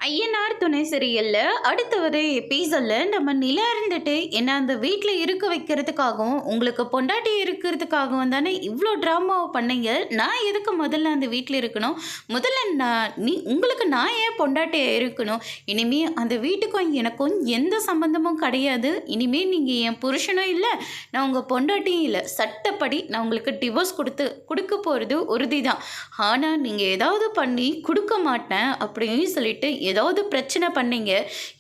ஐயனார் துணை சீரியல்ல அடுத்த ஒரு எபிசோட்ல நம்ம நிலா இருந்துட்டு என்ன அந்த வீட்டில் இருக்க வைக்கிறதுக்காகவும் உங்களுக்கு பொண்டாட்டி இருக்கிறதுக்காகவும் தானே இவ்வளோ ட்ராமாவை பண்ணீங்க. நான் எதுக்கு முதல்ல அந்த வீட்டில் இருக்கணும்? முதல்ல உங்களுக்கு நான் ஏன் பொண்டாட்டியாக இருக்கணும்? இனிமே அந்த வீட்டுக்கும் எனக்கும் எந்த சம்மந்தமும் கிடையாது. இனிமே நீங்கள் என் புருஷனும் இல்லை, நான் உங்கள் பொண்டாட்டியும் இல்லை. சட்டப்படி நான் உங்களுக்கு டிவோர்ஸ் கொடுக்க போகிறது உறுதி தான். ஆனால் நீங்கள் ஏதாவது பண்ணி கொடுக்க மாட்டேன் அப்படின்னு சொல்லிட்டு ஏதாவது பிரச்சனை பண்ணீங்க,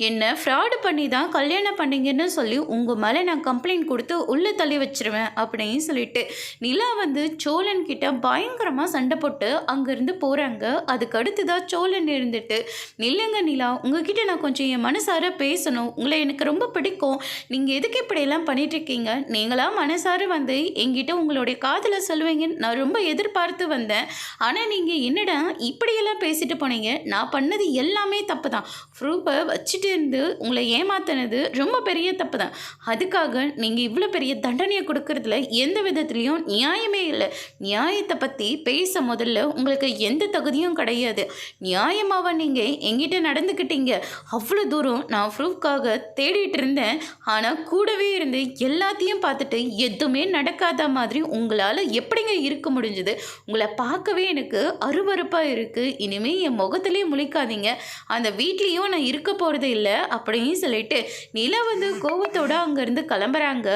என்ன ஃப்ராடு பண்ணி தான் கல்யாணம் பண்ணீங்கன்னு சொல்லி உங்கள் மேலே நான் கம்ப்ளைண்ட் கொடுத்து உள்ளே தள்ளி வச்சிருவேன் அப்படின்னு சொல்லிட்டு நிலா வந்து சோழன் கிட்ட பயங்கரமாக சண்டை போட்டு அங்கேருந்து போகிறாங்க. அதுக்கு அடுத்துதான் சோழன் இருந்துட்டு, நில்லுங்க நிலா, உங்ககிட்ட நான் கொஞ்சம் என் மனசார பேசணும். உங்களை எனக்கு ரொம்ப பிடிக்கும். நீங்கள் எதுக்கு இப்படியெல்லாம் பண்ணிட்டுருக்கீங்க? நீங்களாம் மனசார வந்து என்கிட்ட உங்களுடைய காதலை சொல்லுவீங்கன்னு நான் ரொம்ப எதிர்பார்த்து வந்தேன். ஆனால் நீங்கள் என்னடா இப்படியெல்லாம் பேசிட்டு போனீங்க? நான் பண்ணது எல்லாமே தப்பு தான். ப்ரூஃபை வச்சுட்டு இருந்து உங்களை ஏமாத்தினது ரொம்ப பெரிய தப்பு தான். அதுக்காக நீங்கள் இவ்வளோ பெரிய தண்டனையை கொடுக்கறதுல எந்த விதத்துலேயும் நியாயமே இல்லை. நியாயத்தை பற்றி பேச முதல்ல உங்களுக்கு எந்த தகுதியும் கிடையாது. நியாயமாக நீங்கள் எங்கிட்ட நடந்துக்கிட்டீங்க. அவ்வளோ தூரம் நான் ப்ரூஃப்காக தேடிட்டு இருந்தேன். ஆனால் கூடவே இருந்து எல்லாத்தையும் பார்த்துட்டு எதுவுமே நடக்காத மாதிரி உங்களால் எப்படிங்க இருக்க முடிஞ்சுது? உங்களை பார்க்கவே எனக்கு அருவருப்பாக இருக்குது. இனிமேல் என் முகத்திலே முழிக்காதீங்க. அந்த வீட்லேயும் நான் இருக்க போகிறது இல்லை அப்படின்னு சொல்லிட்டு நிலா வந்து கோவத்தோடு அங்கேருந்து கிளம்புறாங்க.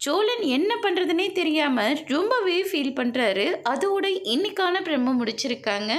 சோழன் என்ன பண்ணுறதுனே தெரியாமல் ரொம்பவே ஃபீல் பண்ணுறாரு. அதோட இன்னைக்கான பிரம்ம முடிச்சிருக்காங்க.